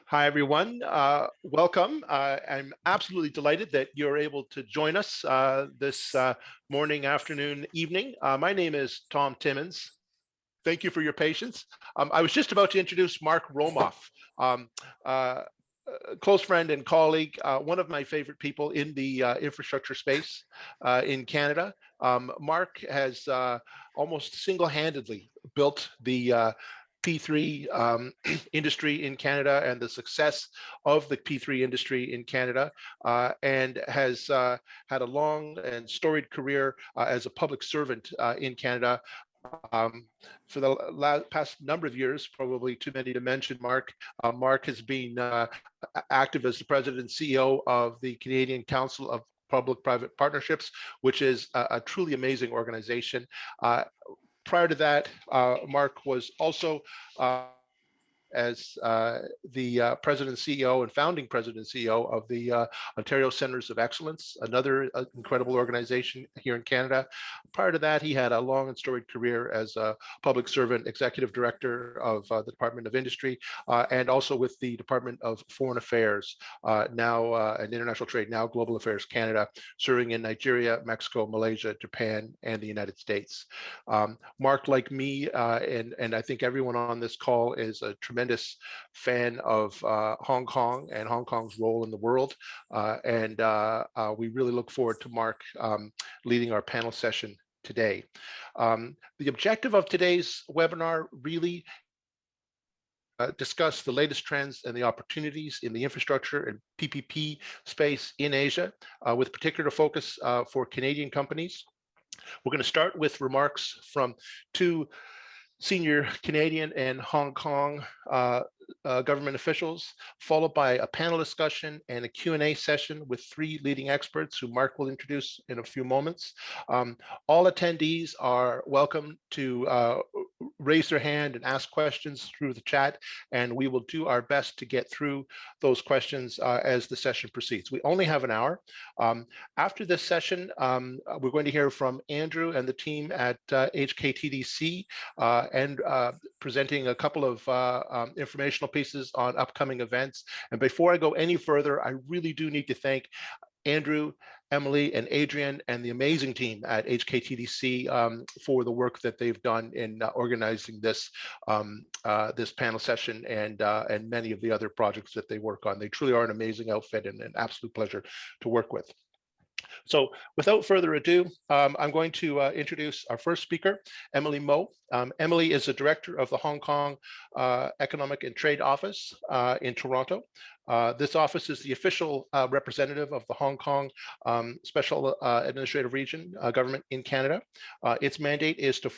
Hi, everyone. Welcome. I'm absolutely delighted that you're able to join us this morning, afternoon, evening. My name is Tom Timmons. Thank you for your patience. I was just about to introduce Mark Romoff, um, a close friend and colleague, one of my favorite people in the infrastructure space in Canada. Mark has almost single-handedly built the P3 industry in Canada and the success of the P3 industry in Canada, and has had a long and storied career as a public servant in Canada. Um, for the past number of years, probably too many to mention, Mark. Mark has been active as the president and CEO of the Canadian Council of Public-Private Partnerships, which is a truly amazing organization. Prior to that, Mark was also as the president and CEO and founding president and CEO of the Ontario Centres of Excellence, another incredible organization here in Canada. Prior to that, he had a long and storied career as a public servant, executive director of the Department of Industry, and also with the Department of Foreign Affairs, now and International Trade, now Global Affairs Canada, serving in Nigeria, Mexico, Malaysia, Japan, and the United States. Mark, like me, and I think everyone on this call, is a tremendous fan of Hong Kong and Hong Kong's role in the world. And we really look forward to Mark leading our panel session today. The objective of today's webinar really discuss the latest trends and the opportunities in the infrastructure and PPP space in Asia, with particular focus for Canadian companies. We're going to start with remarks from two senior Canadian and Hong Kong government officials, followed by a panel discussion and a Q&A session with three leading experts who Mark will introduce in a few moments. All attendees are welcome to raise their hand and ask questions through the chat, and we will do our best to get through those questions as the session proceeds. We only have an hour. After this session, we're going to hear from Andrew and the team at HKTDC, and presenting a couple of informational pieces on upcoming events. And before I go any further, I really do need to thank Andrew, Emily, and Adrian, and the amazing team at HKTDC for the work that they've done in organizing this this panel session and many of the other projects that they work on. They truly are an amazing outfit and an absolute pleasure to work with. So without further ado, I'm going to introduce our first speaker, Emily Mo. Emily is the director of the Hong Kong Economic and Trade Office in Toronto. This office is the official representative of the Hong Kong Special Administrative Region government in Canada. Its mandate is to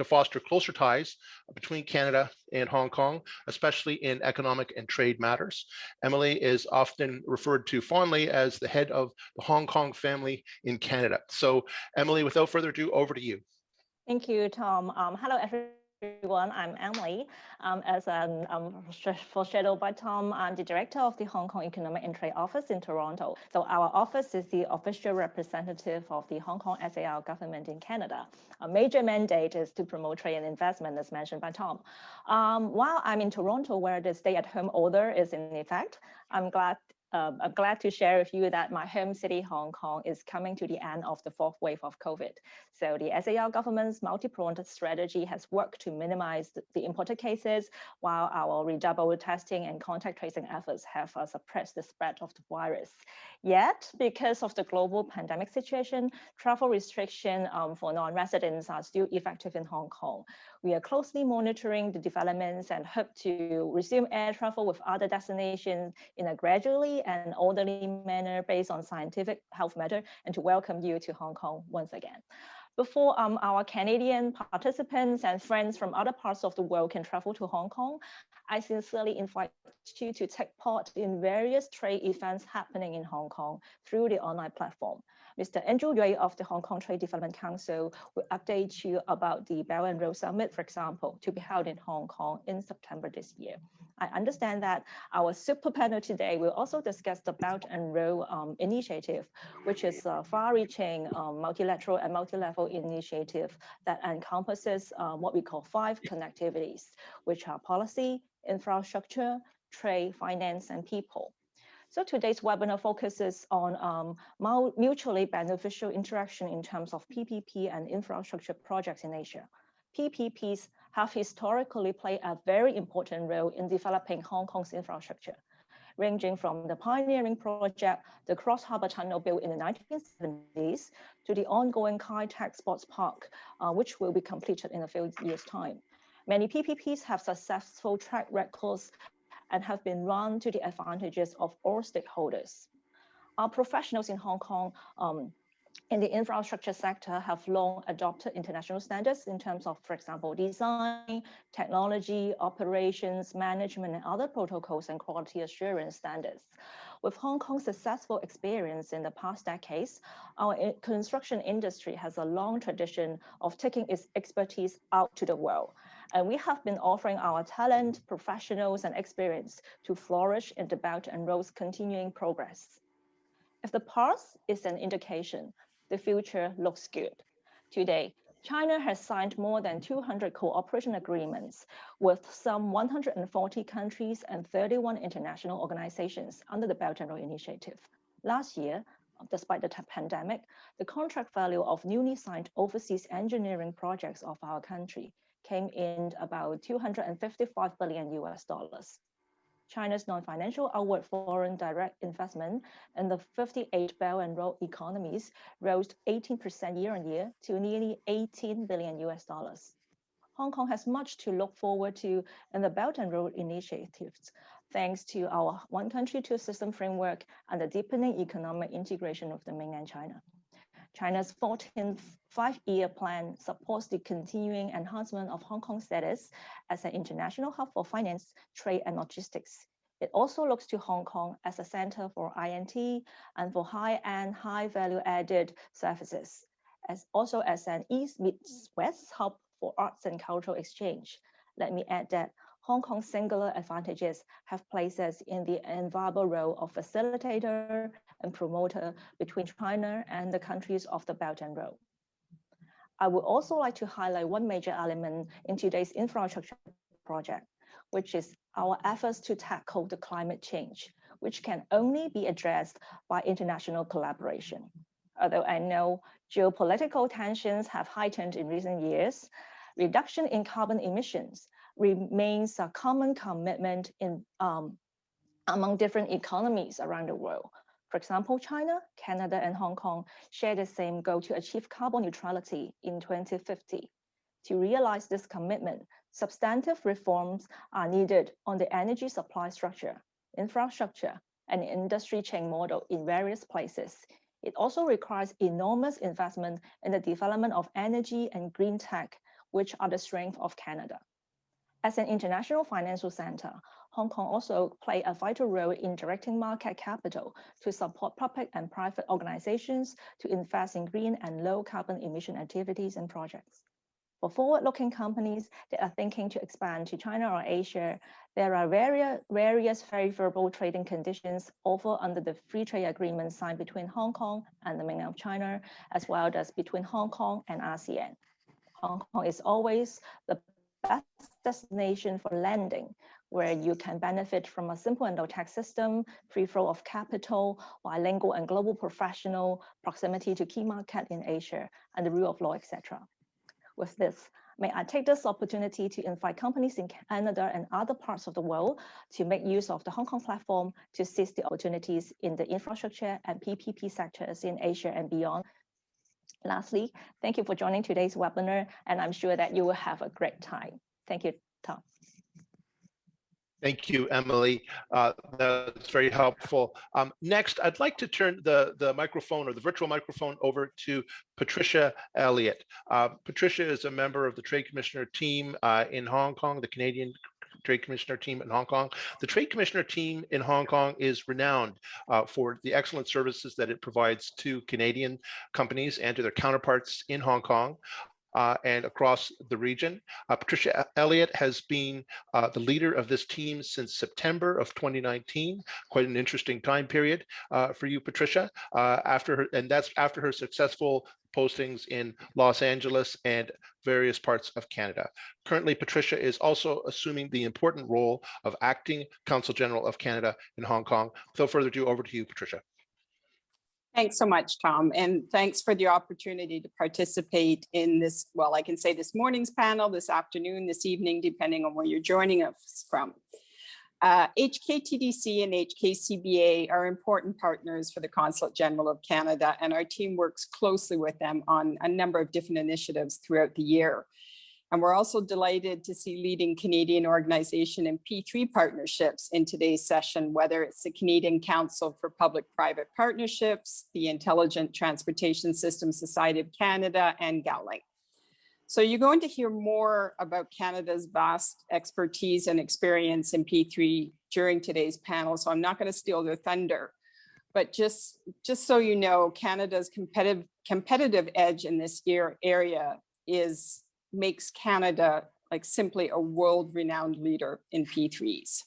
foster closer ties between Canada and Hong Kong, especially in economic and trade matters. Emily is often referred to fondly as the head of the Hong Kong family in Canada. So, Emily, without further ado, over to you. Thank you, Tom. Hello, everyone. I'm Emily. As foreshadowed by Tom, I'm the director of the Hong Kong Economic and Trade Office in Toronto. So our office is the official representative of the Hong Kong SAR government in Canada. A major mandate is to promote trade and investment, as mentioned by Tom. While I'm in Toronto, where the stay-at-home order is in effect, I'm glad to share with you that my home city, Hong Kong, is coming to the end of the fourth wave of COVID. So the SAR government's multi-pronged strategy has worked to minimize the imported cases, while our redoubled testing and contact tracing efforts have suppressed the spread of the virus. Yet, because of the global pandemic situation, travel restrictions for non-residents are still effective in Hong Kong. We are closely monitoring the developments and hope to resume air travel with other destinations in a gradually and orderly manner based on scientific health matter, and to welcome you to Hong Kong once again. Before our Canadian participants and friends from other parts of the world can travel to Hong Kong, I sincerely invite you to take part in various trade events happening in Hong Kong through the online platform. Mr. Andrew Yue of the Hong Kong Trade Development Council will update you about the Belt and Road Summit, for example, to be held in Hong Kong in September this year. I understand that our super panel today will also discuss the Belt and Road Initiative, which is a far-reaching multilateral and multi-level initiative that encompasses what we call 5 connectivities, which are policy, infrastructure, trade, finance, and people. So today's webinar focuses on mutually beneficial interaction in terms of PPP and infrastructure projects in Asia. PPPs have historically played a very important role in developing Hong Kong's infrastructure, ranging from the pioneering project, the Cross Harbour Tunnel built in the 1970s, to the ongoing Kai Tak Sports Park, which will be completed in a few years' time. Many PPPs have successful track records and have been run to the advantages of all stakeholders. Our professionals in Hong Kong in the infrastructure sector have long adopted international standards in terms of, for example, design, technology, operations, management, and other protocols and quality assurance standards. With Hong Kong's successful experience in the past decades, our construction industry has a long tradition of taking its expertise out to the world. And we have been offering our talent, professionals, and experience to flourish in the Belt and Road's continuing progress. If the past is an indication, the future looks good. Today, China has signed more than 200 cooperation agreements with some 140 countries and 31 international organizations under the Belt and Road Initiative. Last year, despite the pandemic, the contract value of newly signed overseas engineering projects of our country came in about 255 billion US dollars. China's non-financial outward foreign direct investment in the 58 Belt and Road economies rose 18% year-on-year to nearly 18 billion US dollars. Hong Kong has much to look forward to in the Belt and Road initiatives, thanks to our one country, two system framework and the deepening economic integration of the mainland China. China's 14th five-year plan supports the continuing enhancement of Hong Kong's status as an international hub for finance, trade, and logistics. It also looks to Hong Kong as a center for INT and for high-end, high-value-added services, also as an East meets West hub for arts and cultural exchange. Let me add that Hong Kong's singular advantages have placed us in the enviable role of facilitator and promoter between China and the countries of the Belt and Road. I would also like to highlight one major element in today's infrastructure project, which is our efforts to tackle the climate change, which can only be addressed by international collaboration. Although I know geopolitical tensions have heightened in recent years, reduction in carbon emissions remains a common commitment among different economies around the world. For example, China, Canada, and Hong Kong share the same goal to achieve carbon neutrality in 2050. To realize this commitment, substantive reforms are needed on the energy supply structure, infrastructure, and industry chain model in various places. It also requires enormous investment in the development of energy and green tech, which are the strength of Canada. As an international financial center, Hong Kong also plays a vital role in directing market capital to support public and private organizations to invest in green and low carbon emission activities and projects. For forward-looking companies that are thinking to expand to China or Asia, there are various favorable trading conditions offered under the free trade agreement signed between Hong Kong and the mainland of China, as well as between Hong Kong and ASEAN. Hong Kong is always the best destination for lending, where you can benefit from a simple and low-tax system, free flow of capital, bilingual and global professional, proximity to key market in Asia, and the rule of law, etc. With this, may I take this opportunity to invite companies in Canada and other parts of the world to make use of the Hong Kong platform to seize the opportunities in the infrastructure and PPP sectors in Asia and beyond. Lastly, thank you for joining today's webinar, and I'm sure that you will have a great time. Thank you, Tom. Thank you, Emily. That's very helpful. Next, I'd like to turn the microphone or the virtual microphone over to Patricia Elliott. Patricia is a member of the Trade Commissioner team in Hong Kong, the Canadian Trade Commissioner team in Hong Kong. The Trade Commissioner team in Hong Kong is renowned for the excellent services that it provides to Canadian companies and to their counterparts in Hong Kong. And across the region. Patricia Elliott has been the leader of this team since September of 2019, quite an interesting time period for you, Patricia, that's after her successful postings in Los Angeles and various parts of Canada. Currently, Patricia is also assuming the important role of acting Consul General of Canada in Hong Kong. Without further ado, over to you, Patricia. Thanks so much, Tom, and thanks for the opportunity to participate in this, well, I can say this morning's panel, this afternoon, this evening, depending on where you're joining us from. HKTDC and HKCBA are important partners for the Consulate General of Canada, and our team works closely with them on a number of different initiatives throughout the year. And we're also delighted to see leading Canadian organization and P3 partnerships in today's session, whether it's the Canadian Council for Public-Private Partnerships, the Intelligent Transportation System Society of Canada, and GALLINK. So you're going to hear more about Canada's vast expertise and experience in P3 during today's panel, so I'm not going to steal their thunder. But just so you know, Canada's competitive edge in this area makes Canada like simply a world-renowned leader in P3s.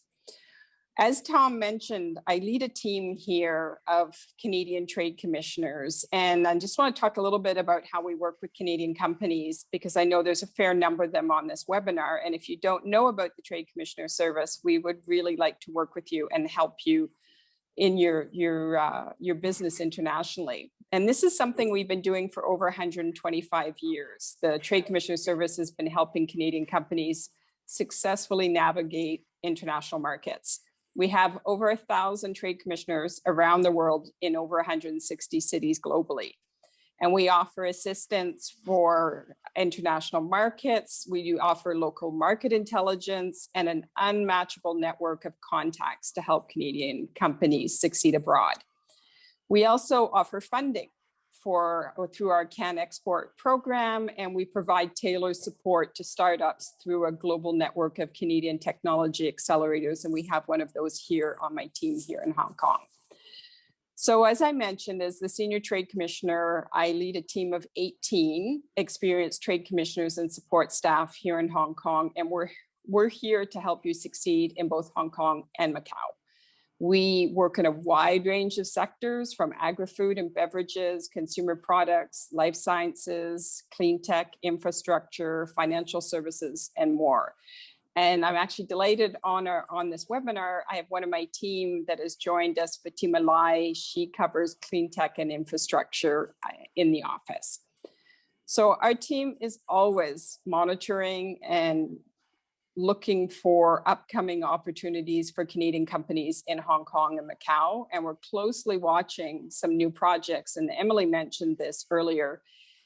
As Tom mentioned, I lead a team here of Canadian trade commissioners, and I just want to talk a little bit about how we work with Canadian companies, because I know there's a fair number of them on this webinar. And if you don't know about the Trade Commissioner Service, we would really like to work with you and help you in your business internationally. And this is something we've been doing for over 125 years. The Trade Commissioner Service has been helping Canadian companies successfully navigate international markets. We have over 1,000 trade commissioners around the world in over 160 cities globally. And we offer assistance for international markets. We do offer local market intelligence and an unmatchable network of contacts to help Canadian companies succeed abroad. We also offer funding through our Can Export program, and we provide tailored support to startups through a global network of Canadian technology accelerators. And we have one of those here on my team here in Hong Kong. So as I mentioned, as the Senior Trade Commissioner, I lead a team of 18 experienced trade commissioners and support staff here in Hong Kong. And we're here to help you succeed in both Hong Kong and Macau. We work in a wide range of sectors, from agri-food and beverages, consumer products, life sciences, clean tech, infrastructure, financial services, and more. And I'm actually delighted on this webinar. I have one of my team that has joined us, Fatima Lai. She covers clean tech and infrastructure in the office. So our team is always monitoring and looking for upcoming opportunities for Canadian companies in Hong Kong and Macau. And we're closely watching some new projects, and Emily mentioned this earlier,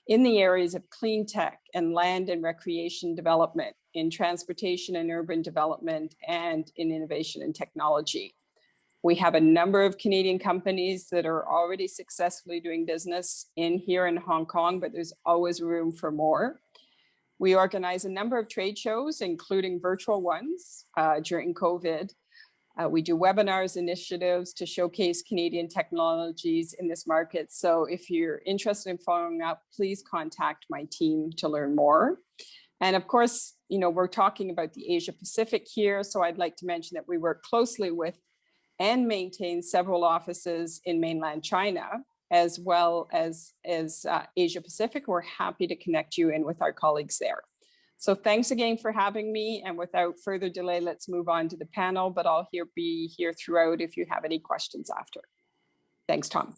in the areas of clean tech and land and recreation development, in transportation and urban development, and in innovation and technology. We have a number of Canadian companies that are already successfully doing business here in Hong Kong, but there's always room for more. We organize a number of trade shows, including virtual ones during COVID. We do webinars, initiatives to showcase Canadian technologies in this market. So if you're interested in following up, please contact my team to learn more. And of course, you know, we're talking about the Asia Pacific here. So I'd like to mention that we work closely with and maintain several offices in mainland China, as well as Asia Pacific. We're happy to connect you in with our colleagues there. So thanks again for having me. And without further delay, let's move on to the panel, but I'll be here throughout if you have any questions after. Thanks, Tom.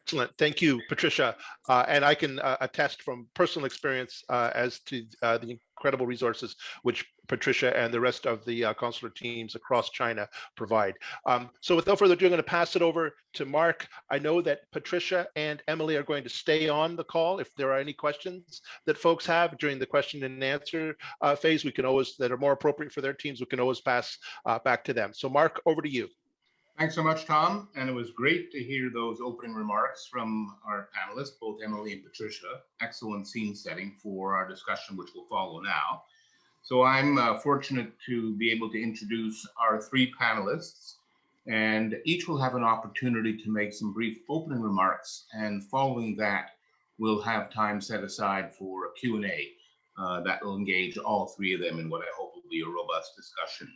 Excellent. Thank you, Patricia. And I can attest from personal experience as to the incredible resources which Patricia and the rest of the consular teams across China provide. So without further ado, I'm going to pass it over to Mark. I know that Patricia and Emily are going to stay on the call. If there are any questions that folks have during the question and answer phase, we can always, that are more appropriate for their teams, we can always pass back to them. So Mark, over to you. Thanks so much, Tom. And it was great to hear those opening remarks from our panelists, both Emily and Patricia. Excellent scene setting for our discussion, which will follow now. So I'm fortunate to be able to introduce our three panelists, and each will have an opportunity to make some brief opening remarks. And following that, we'll have time set aside for a Q&A that will engage all three of them in what I hope will be a robust discussion.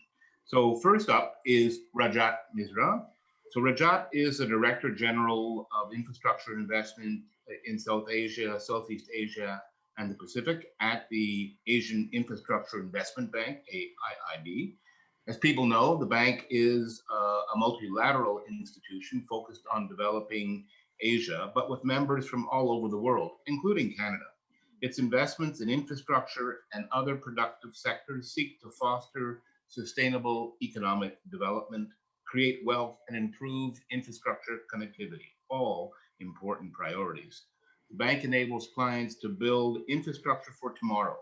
So first up is Rajat Misra. So Rajat is the Director General of Infrastructure Investment in South Asia, Southeast Asia, and the Pacific at the Asian Infrastructure Investment Bank, AIIB. As people know, the bank is a multilateral institution focused on developing Asia, but with members from all over the world, including Canada. Its investments in infrastructure and other productive sectors seek to foster sustainable economic development, create wealth, and improve infrastructure connectivity, all important priorities. The bank enables clients to build infrastructure for tomorrow.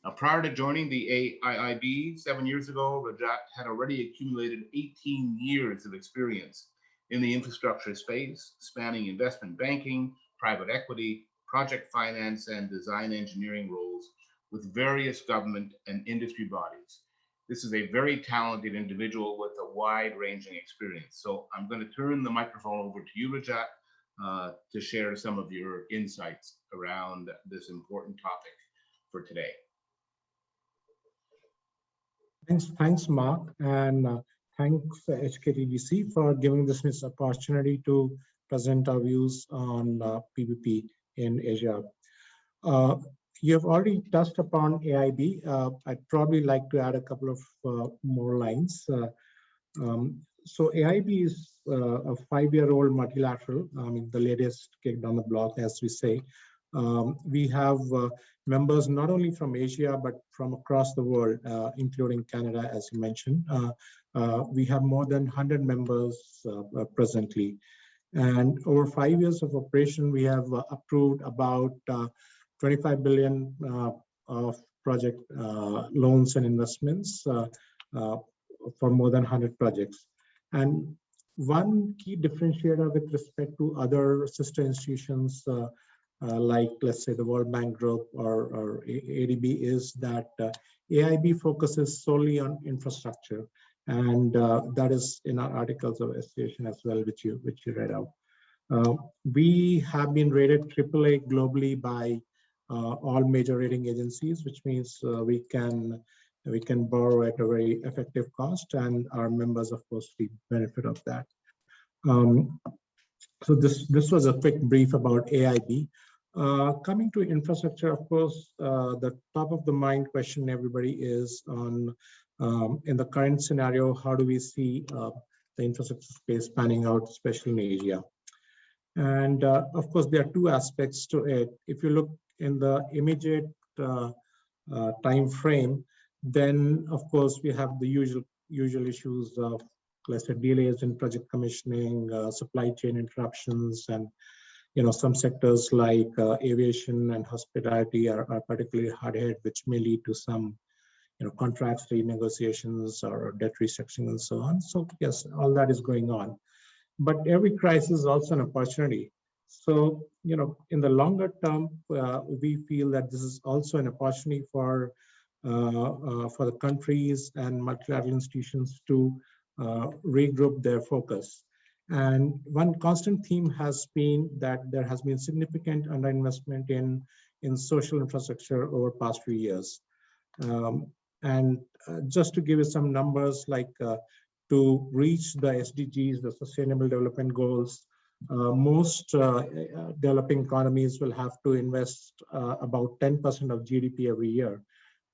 Now, prior to joining the AIIB 7 years ago, Rajat had already accumulated 18 years of experience in the infrastructure space, spanning investment banking, private equity, project finance, and design engineering roles with various government and industry bodies. This is a very talented individual with a wide-ranging experience. So I'm going to turn the microphone over to you, Rajat, to share some of your insights around this important topic for today. Thanks, Mark, and thanks HKTDC for giving this opportunity to present our views on PPP in Asia. You have already touched upon AIB. I'd probably like to add a couple of more lines. So AIB is a 5-year-old multilateral, the latest kick down the block, as we say. We have members not only from Asia, but from across the world, including Canada, as you mentioned. We have more than 100 members presently. And over 5 years of operation, we have approved about 25 billion of project loans and investments for more than 100 projects. And one key differentiator with respect to other sister institutions like, let's say, the World Bank Group or ADB is that AIB focuses solely on infrastructure. And that is in our articles of association as well, which you read out. We have been rated AAA globally by all major rating agencies, which means we can borrow at a very effective cost, and our members, of course, reap benefit of that. So this was a quick brief about AIB. Coming to infrastructure, of course, the top of the mind question everybody is on in the current scenario, how do we see the infrastructure space panning out, especially in Asia? And of course, there are two aspects to it. If you look in the immediate time frame, then of course we have the usual issues of, let's say, delays in project commissioning, supply chain interruptions, and some sectors like aviation and hospitality are particularly hard hit, which may lead to some contracts renegotiations or debt restructuring and so on. So yes, all that is going on. But every crisis is also an opportunity. So, in the longer term, we feel that this is also an opportunity for the countries and multilateral institutions to regroup their focus. And one constant theme has been that there has been significant underinvestment in social infrastructure over the past few years. And just to give you some numbers, like to reach the SDGs, the Sustainable Development Goals, most developing economies will have to invest about 10% of GDP every year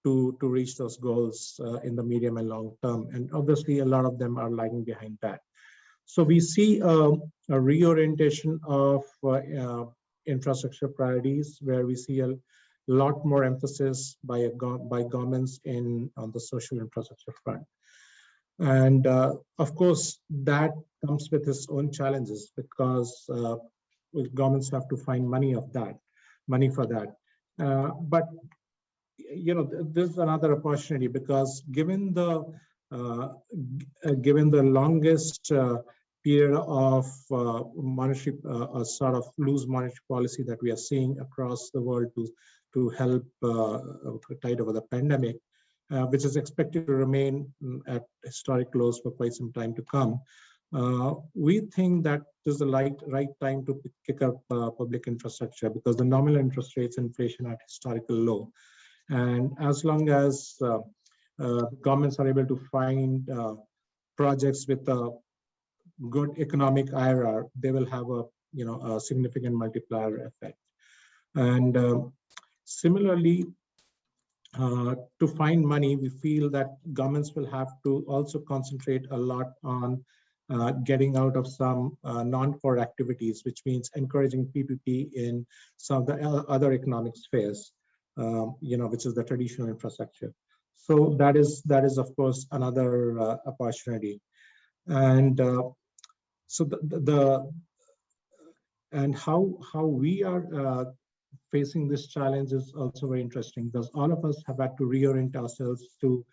to reach those goals in the medium and long term. And obviously, a lot of them are lagging behind that. So we see a reorientation of infrastructure priorities, where we see a lot more emphasis by governments on the social infrastructure front. And of course, that comes with its own challenges, because governments have to find money for that. But this is another opportunity, because given the longest period of monetary sort of loose monetary policy that we are seeing across the world to help tide over the pandemic, which is expected to remain at historic lows for quite some time to come, we think that this is the right time to kick up public infrastructure, because the nominal interest rates, inflation are at historical low. And as long as governments are able to find projects with good economic IRR, they will have a significant multiplier effect. And similarly, to find money, we feel that governments will have to also concentrate a lot on getting out of some non-core activities, which means encouraging PPP in some of the other economic spheres, which is the traditional infrastructure. So that is of course another opportunity. And so and how we are facing this challenge is also very interesting, because all of us have had to reorient ourselves to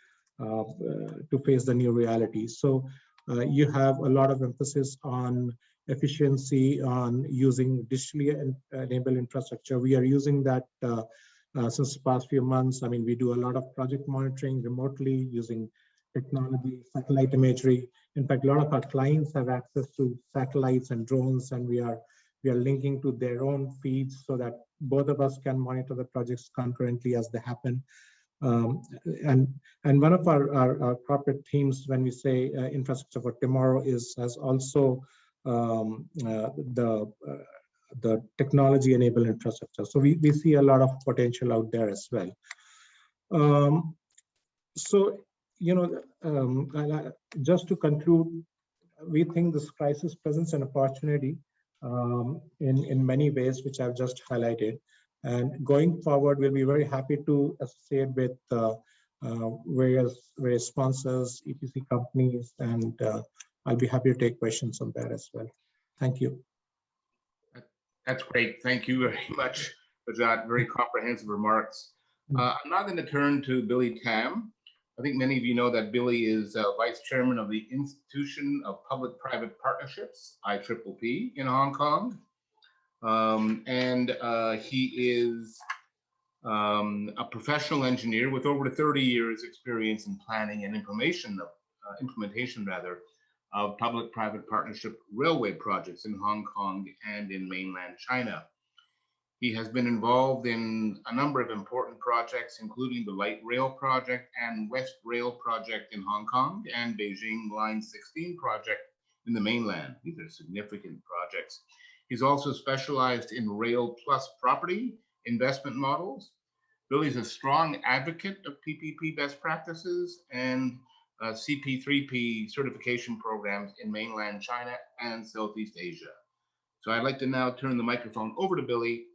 face the new reality. So you have a lot of emphasis on efficiency, on using digitally enabled infrastructure. We are using that since the past few months. I mean, we do a lot of project monitoring remotely using technology, satellite imagery. In fact, a lot of our clients have access to satellites and drones, and we are linking to their own feeds so that both of us can monitor the projects concurrently as they happen. And one of our corporate themes when we say infrastructure for tomorrow has also the technology-enabled infrastructure. So we see a lot of potential out there as well. So, just to conclude, we think this crisis presents an opportunity in many ways, which I've just highlighted. And going forward, we'll be very happy to associate with various sponsors, EPC companies, and I'll be happy to take questions on that as well. Thank you. That's great. Thank you very much for that very comprehensive remarks. I'm now going to turn to Billy Tam. I think many of you know that Billy is Vice Chairman of the Institution of Public-Private Partnerships, IPPP, in Hong Kong. He is a professional engineer with over 30 years experience in planning and implementation of public-private partnership railway projects in Hong Kong and in mainland China. He has been involved in a number of important projects, including the Light Rail Project and West Rail Project in Hong Kong and Beijing Line 16 project in the mainland. These are significant projects. He's also specialized in Rail Plus property investment models. Billy's a strong advocate of PPP best practices and CP3P certification programs in mainland China and Southeast Asia. So I'd like to now turn the microphone over to Billy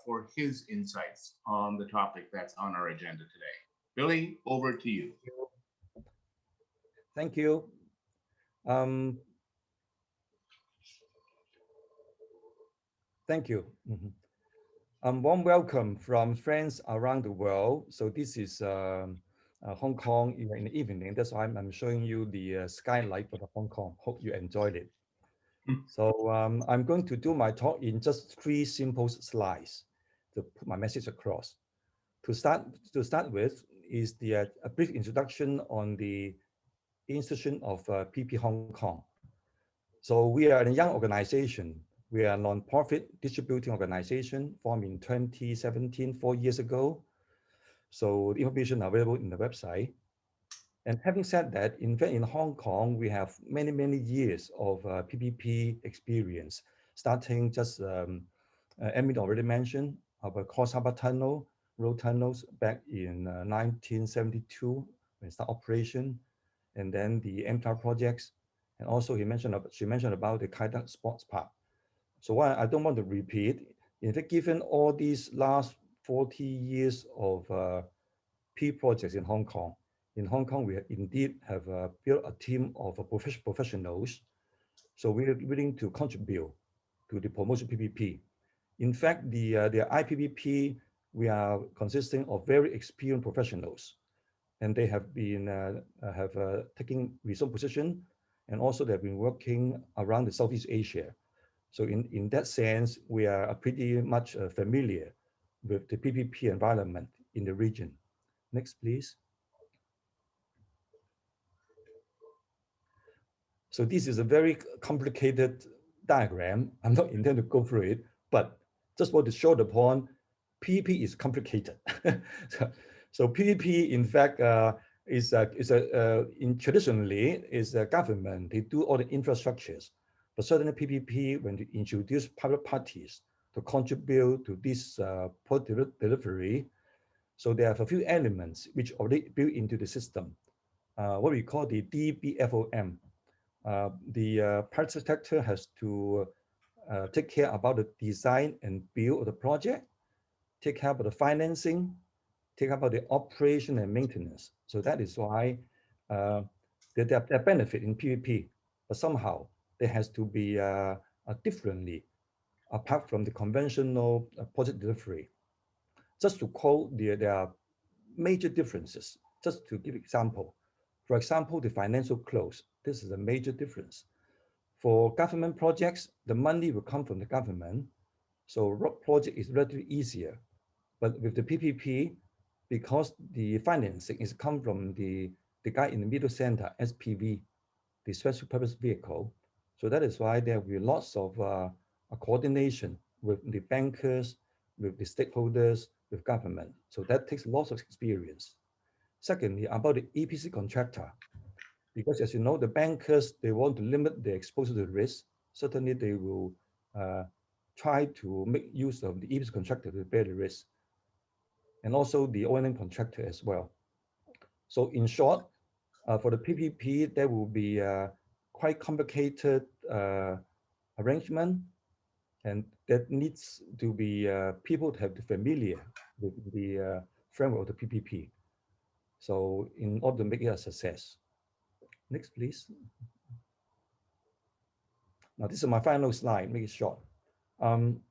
for his insights on the topic that's on our agenda today. Billy, over to you. Thank you. Thank you. Warm welcome from friends around the world. So this is Hong Kong in the evening. That's why I'm showing you the skylight of Hong Kong. Hope you enjoyed it. So I'm going to do my talk in just 3 simple slides to put my message across. To start with is a brief introduction on the institution of PP Hong Kong. So we are a young organization. We are a non-profit distributing organization formed in 2017, 4 years ago. So the information available in the website. And having said that, in fact, in Hong Kong, we have many years of PPP experience, starting just, Emily already mentioned, our Cross Harbour Tunnel, road tunnels back in 1972 when start operation, and then the MTAR projects. And also she mentioned about the Kai Tak Sports Park. So I don't want to repeat. In fact, given all these last 40 years of P projects in Hong Kong, we indeed have built a team of professionals. So we're willing to contribute to the promotion PPP. In fact, the IPPP, we are consisting of very experienced professionals, and they have been taking resource position, and also they've been working around the Southeast Asia. So in that sense, we are pretty much familiar with the PPP environment in the region. Next, please. So this is a very complicated diagram. I'm not intending to go through it, but just want to show the point, PPP is complicated. So PPP, in fact, traditionally is a government. They do all the infrastructures, But certainly PPP, when you introduce private parties to contribute to this product delivery, so there are a few elements which already built into the system, what we call the DBFOM. The private sector has to take care about the design and build of the project, take care about the financing, take care about the operation and maintenance. So that is why there are benefit in PPP, but somehow there has to be differently apart from the conventional project delivery. Just to quote, there are major differences. Just to give example, for example, the financial close. This is a major difference. For government projects, the money will come from the government, so project is relatively easier. But with the PPP, because the financing is come from the guy in the middle center, SPV, the special purpose vehicle. So that is why there will be lots of coordination with the bankers, with the stakeholders, with government. So that takes lots of experience. Secondly, about the EPC contractor, because as you know, the bankers, they want to limit their exposure to risk. Certainly they will try to make use of the EPC contractor to bear the risk, and also the O&M contractor as well. So in short, for the PPP, there will be quite complicated arrangement, and that needs to be people to have familiar with the framework of the PPP. So in order to make it a success. Next, please. Now this is my final slide, make it short. On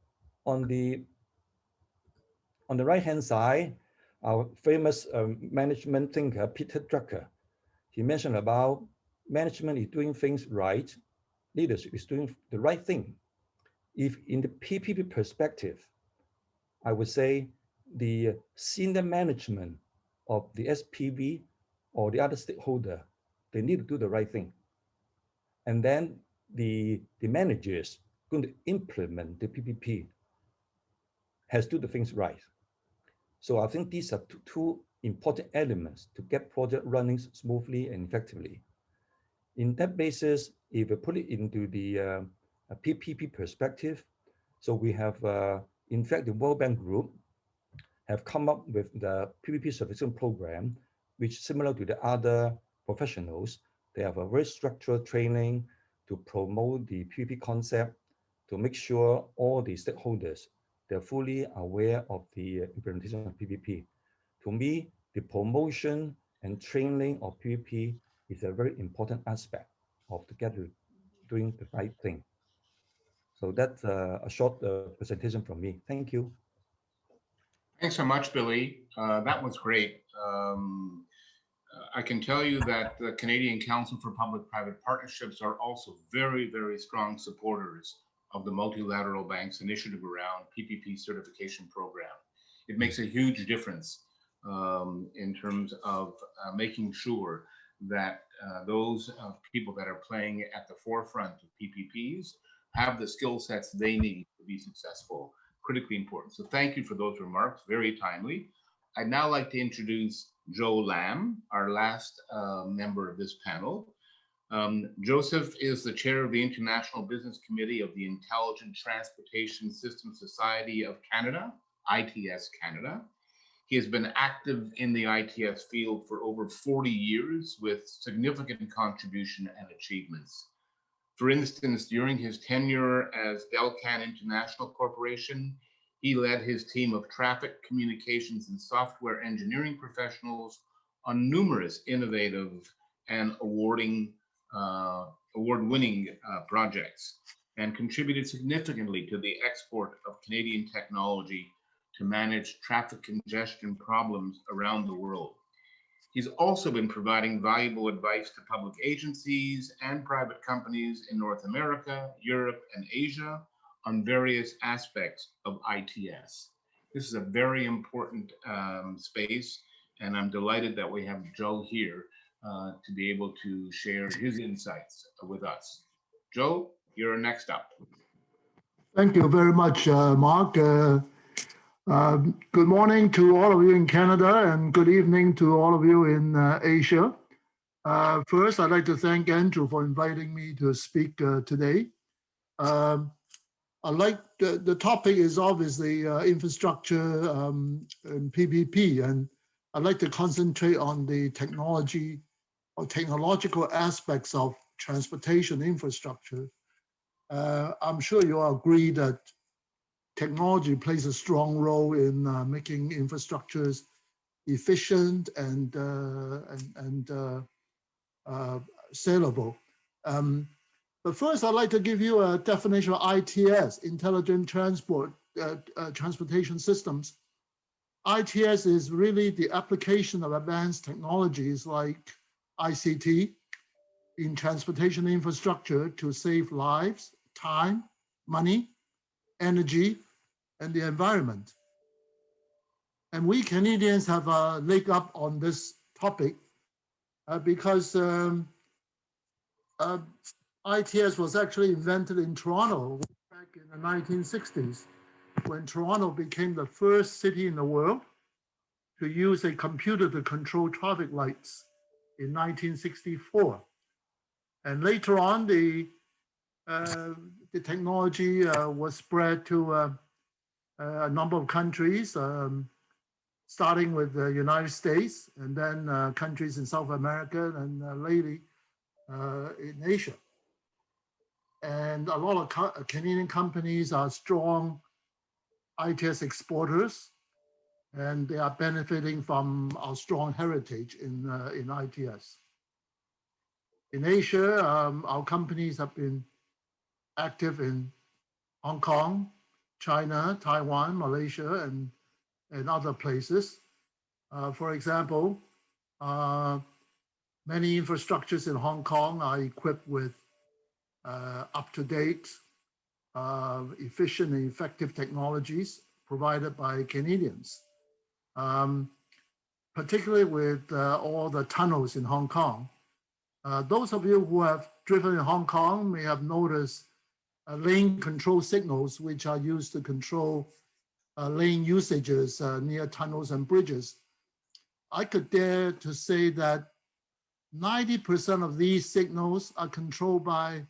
the right-hand side, our famous management thinker, Peter Drucker, he mentioned about management is doing things right, leadership is doing the right thing. If in the PPP perspective, I would say the senior management of the SPV or the other stakeholder, they need to do the right thing. And then the managers going to implement the PPP has to do the things right. So I think these are two important elements to get project running smoothly and effectively. In that basis, if we put it into the PPP perspective, so we have, in fact, the World Bank Group have come up with the PPP certification program, which similar to the other professionals, they have a very structured training to promote the PPP concept, to make sure all the stakeholders, they're fully aware of the implementation of PPP. To me, the promotion and training of PPP is a very important aspect of together doing the right thing. So that's a short presentation from me. Thank you. Thanks so much, Billy. That was great. I can tell you that the Canadian Council for Public-Private Partnerships are also very, very strong supporters of the multilateral banks initiative around PPP certification program. It makes a huge difference in terms of making sure that those people that are playing at the forefront of PPPs have the skill sets they need to be successful. Critically important. So thank you for those remarks, very timely. I'd now like to introduce Joe Lamb, our last member of this panel. Joseph is the chair of the International Business Committee of the Intelligent Transportation System Society of Canada, ITS Canada. He has been active in the ITS field for over 40 years with significant contribution and achievements. For instance, during his tenure as Delcan International Corporation, he led his team of traffic, communications, and software engineering professionals on numerous innovative and award-winning projects, and contributed significantly to the export of Canadian technology to manage traffic congestion problems around the world. He's also been providing valuable advice to public agencies and private companies in North America, Europe, and Asia on various aspects of ITS. This is a very important space, and I'm delighted that we have Joe here to be able to share his insights with us. Joe, you're next up. Thank you very much, Mark. Good morning to all of you in Canada, and good evening to all of you in Asia. First, I'd like to thank Andrew for inviting me to speak today. I like the topic is obviously infrastructure and PPP, and I'd like to concentrate on the technology or technological aspects of transportation infrastructure. I'm sure you all agree that technology plays a strong role in making infrastructures efficient and saleable. But first, I'd like to give you a definition of ITS, Intelligent Transportation Systems. ITS is really the application of advanced technologies like ICT in transportation infrastructure to save lives, time, money, energy, and the environment. And we Canadians have a leg up on this topic because ITS was actually invented in Toronto back in the 1960s, when Toronto became the first city in the world to use a computer to control traffic lights in 1964. And later on, the technology was spread to a number of countries, starting with the United States, and then countries in South America, and lately in Asia. And a lot of Canadian companies are strong ITS exporters, and they are benefiting from our strong heritage in ITS. In Asia, our companies have been active in Hong Kong, China, Taiwan, Malaysia, and other places. For example, many infrastructures in Hong Kong are equipped with up-to-date, efficient and effective technologies provided by Canadians, particularly with all the tunnels in Hong Kong. Those of you who have driven in Hong Kong may have noticed lane control signals, which are used to control lane usages near tunnels and bridges. I could dare to say that 90% of these signals are controlled by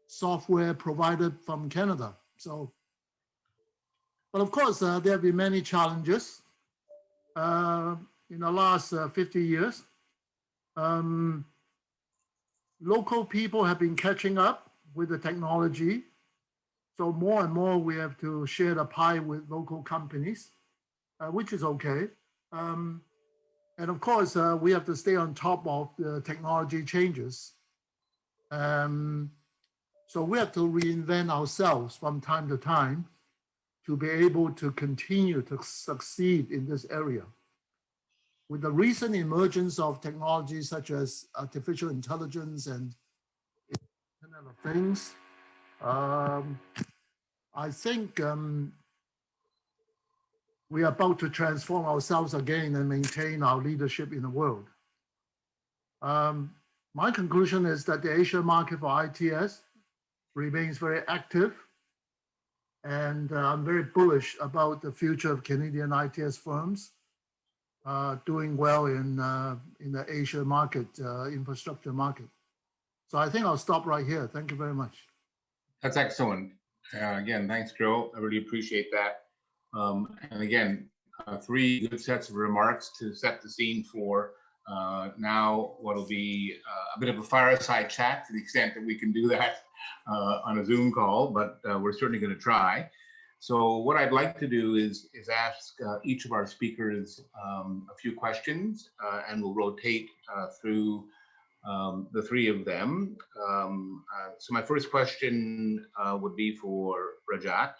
software provided from Canada. So, but of course, there have been many challenges in the last 50 years. Local people have been catching up with the technology. So more and more we have to share the pie with local companies, which is okay. And of course, we have to stay on top of the technology changes. So we have to reinvent ourselves from time to time to be able to continue to succeed in this area. With the recent emergence of technologies such as artificial intelligence and Internet of Things, I think we are about to transform ourselves again and maintain our leadership in the world. My conclusion is that the Asia market for ITS remains very active, and I'm very bullish about the future of Canadian ITS firms doing well in the Asia market, infrastructure market. So I think I'll stop right here. Thank you very much. That's excellent. Again, thanks, Joe. I really appreciate that. And again, three good sets of remarks to set the scene for now what will be a bit of a fireside chat, to the extent that we can do that on a Zoom call, but we're certainly going to try. So what I'd like to do is ask each of our speakers a few questions, and we'll rotate through the three of them. So my first question would be for Rajat.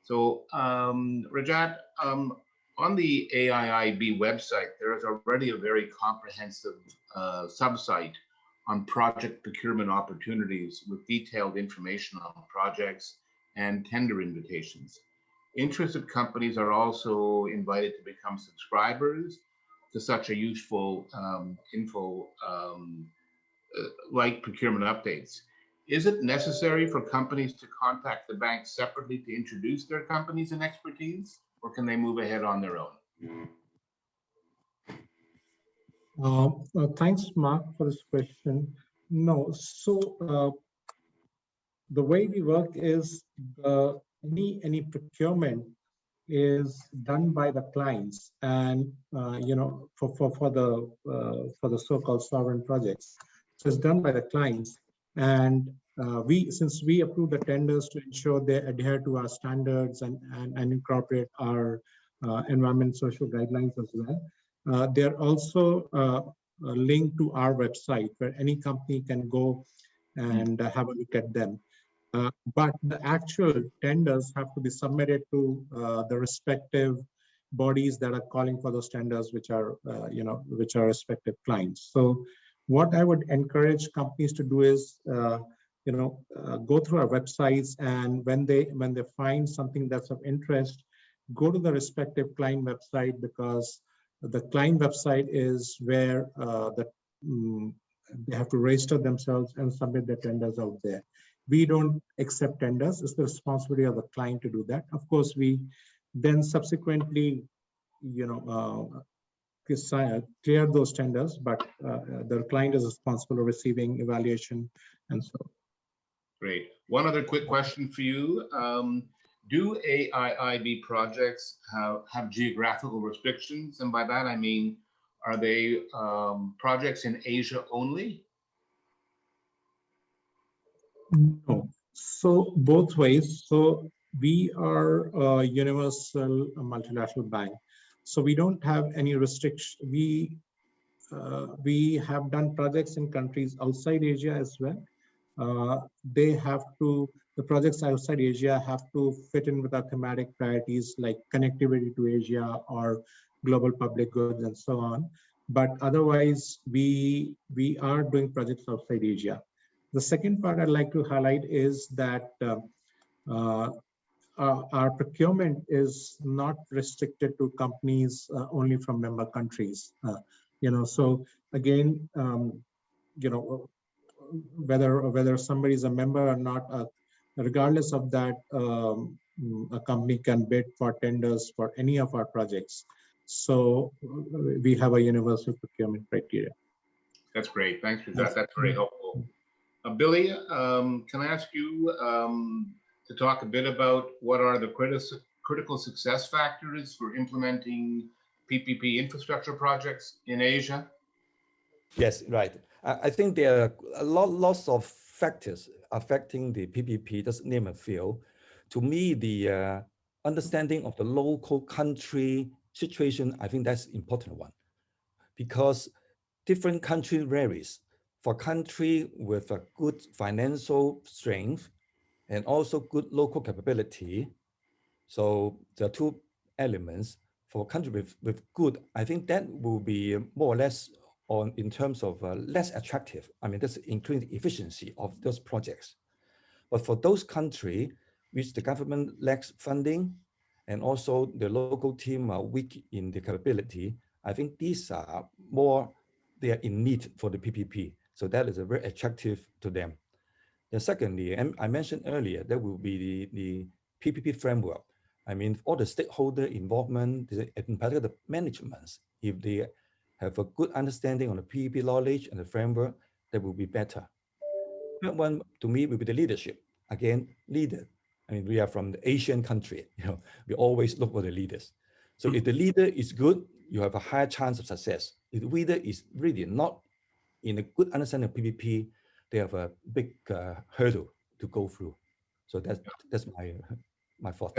So Rajat, on the AIIB website, there is already a very comprehensive sub-site on project procurement opportunities with detailed information on projects and tender invitations. Interested companies are also invited to become subscribers to such a useful info like procurement updates. Is it necessary for companies to contact the bank separately to introduce their companies and expertise, or can they move ahead on their own? Thanks, Mark, for this question. No, so the way we work is any procurement is done by the clients, and for the so-called sovereign projects, so it's done by the clients, and since we approve the tenders to ensure they adhere to our standards and incorporate our environment social guidelines as well. They're also linked to our website where any company can go and have a look at them. But the actual tenders have to be submitted to the respective bodies that are calling for those tenders, which are respective clients. So what I would encourage companies to do is, go through our websites, and when they find something that's of interest, go to the respective client website, because the client website is where they have to register themselves and submit their tenders out there. We don't accept tenders. It's the responsibility of the client to do that. Of course, we then subsequently, clear those tenders, but the client is responsible for receiving evaluation and so on. Great. One other quick question for you. Do AIIB projects have geographical restrictions? And by that, I mean, are they projects in Asia only? No. So both ways. So we are a universal multilateral bank. So we don't have any restriction. We have done projects in countries outside Asia as well. The projects outside Asia have to fit in with our thematic priorities like connectivity to Asia or global public goods and so on. But otherwise, we are doing projects outside Asia. The second part I'd like to highlight is that our procurement is not restricted to companies only from member countries. So again, whether somebody is a member or not, regardless of that, a company can bid for tenders for any of our projects. So we have a universal procurement criteria. That's great. Thanks for that. That's very helpful. Billy, can I ask you to talk a bit about what are the critical success factors for implementing PPP infrastructure projects in Asia? Yes, right. I think there are lots of factors affecting the PPP, just name a few. To me, the understanding of the local country situation, I think that's an important one, because different country varies. For country with a good financial strength and also good local capability, so the two elements. For country with good, I think that will be more or less in terms of less attractive. I mean, that's including the efficiency of those projects. But for those countries which the government lacks funding and also the local team are weak in the capability, I think these are they are in need for the PPP. So that is a very attractive to them. Then secondly, and I mentioned earlier, there will be the PPP framework. I mean, all the stakeholder involvement, in particular the management, if they have a good understanding on the PPP knowledge and the framework, that will be better. Third one, to me, will be the leadership. Again, leader. I mean, we are from the Asian country. We always look for the leaders. So if the leader is good, you have a higher chance of success. If the leader is really not in a good understanding of PPP, they have a big hurdle to go through. So that's my thought.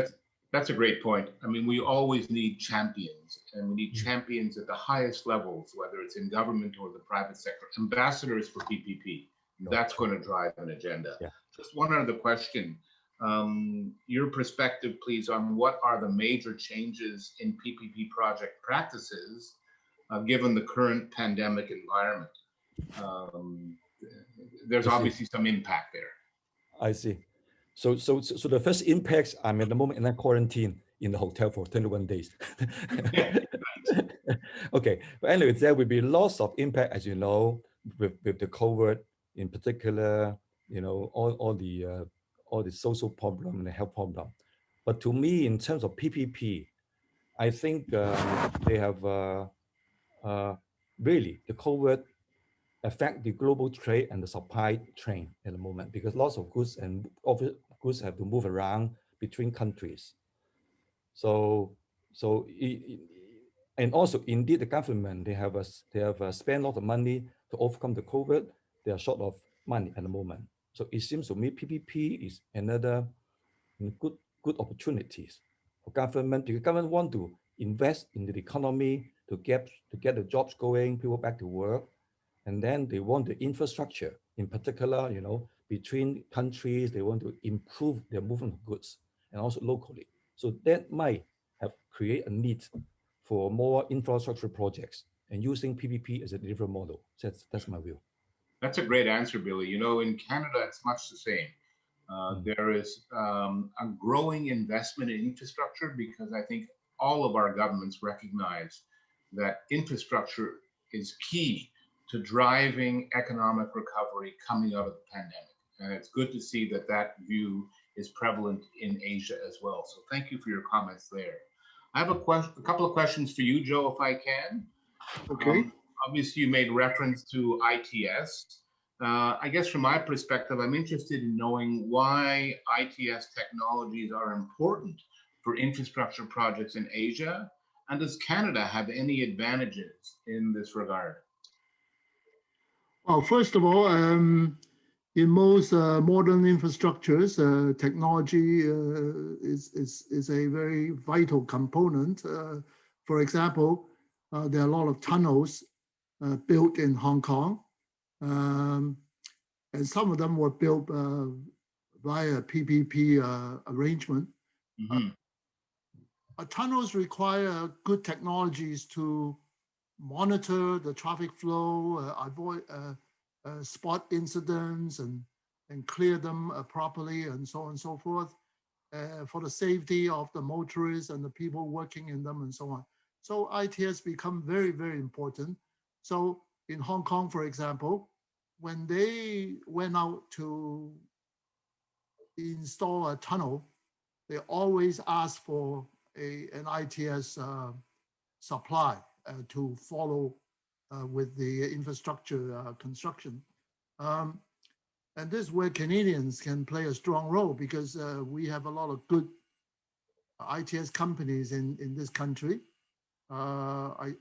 That's a great point. I mean, we always need champions, and we need champions at the highest levels, whether it's in government or the private sector, ambassadors for PPP. That's going to drive an agenda. Yeah. Just one other question. Your perspective, please, on what are the major changes in PPP project practices, given the current pandemic environment? There's obviously some impact there. I see. So the first impacts, I'm at the moment in a quarantine in the hotel for 21 days. Okay, but anyway, there will be lots of impact, as you know, with the COVID in particular, all the social problem and the health problem. But to me, in terms of PPP, I think they have really the COVID affect the global trade and the supply chain at the moment, because lots of goods and goods have to move around between countries. So, and also indeed the government, they have spent a lot of money to overcome the COVID. They are short of money at the moment. So it seems to me PPP is another good opportunities for government, because government want to invest in the economy to get the jobs going, people back to work, and then they want the infrastructure, in particular, between countries, they want to improve their movement of goods and also locally. So that might have create a need for more infrastructure projects and using PPP as a delivery model. That's my view. That's a great answer, Billy. In Canada, it's much the same. There is a growing investment in infrastructure because I think all of our governments recognize that infrastructure is key to driving economic recovery coming out of the pandemic. And it's good to see that that view is prevalent in Asia as well. So thank you for your comments there. I have a couple of questions for you, Joe, if I can. Okay. Obviously, you made reference to ITS. I guess from my perspective, I'm interested in knowing why ITS technologies are important for infrastructure projects in Asia. And does Canada have any advantages in this regard? Well, first of all, in most modern infrastructures, technology is a very vital component. For example, there are a lot of tunnels built in Hong Kong, and some of them were built via PPP arrangement. Mm-hmm. Tunnels require good technologies to monitor the traffic flow, avoid spot incidents, and clear them properly, and so on and so forth, for the safety of the motorists and the people working in them, and so on. So ITS become very, very important. So in Hong Kong, for example, when they went out to install a tunnel, they always ask for an ITS supply to follow with the infrastructure construction. And this is where Canadians can play a strong role, because we have a lot of good ITS companies in this country. I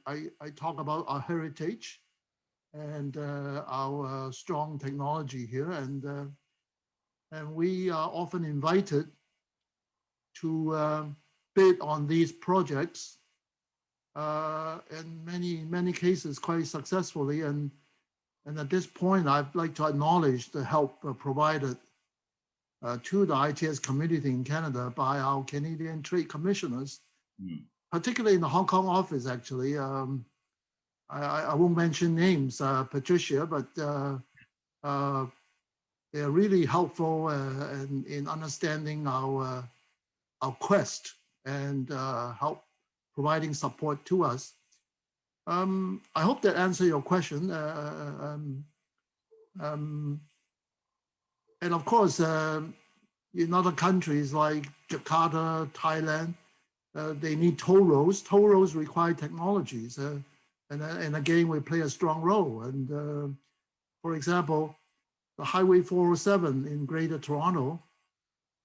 talk about our heritage and our strong technology here, and we are often invited to bid on these projects, in many cases quite successfully. And at this point, I'd like to acknowledge the help provided to the ITS community in Canada by our Canadian Trade Commissioners, particularly in the Hong Kong office, actually. I won't mention names, Patricia, but they're really helpful in understanding our quest and help providing support to us. I hope that answers your question. And of course, in other countries like Jakarta, Thailand, they need toll roads. Toll roads require technologies. And again, we play a strong role. And for example, the Highway 407 in Greater Toronto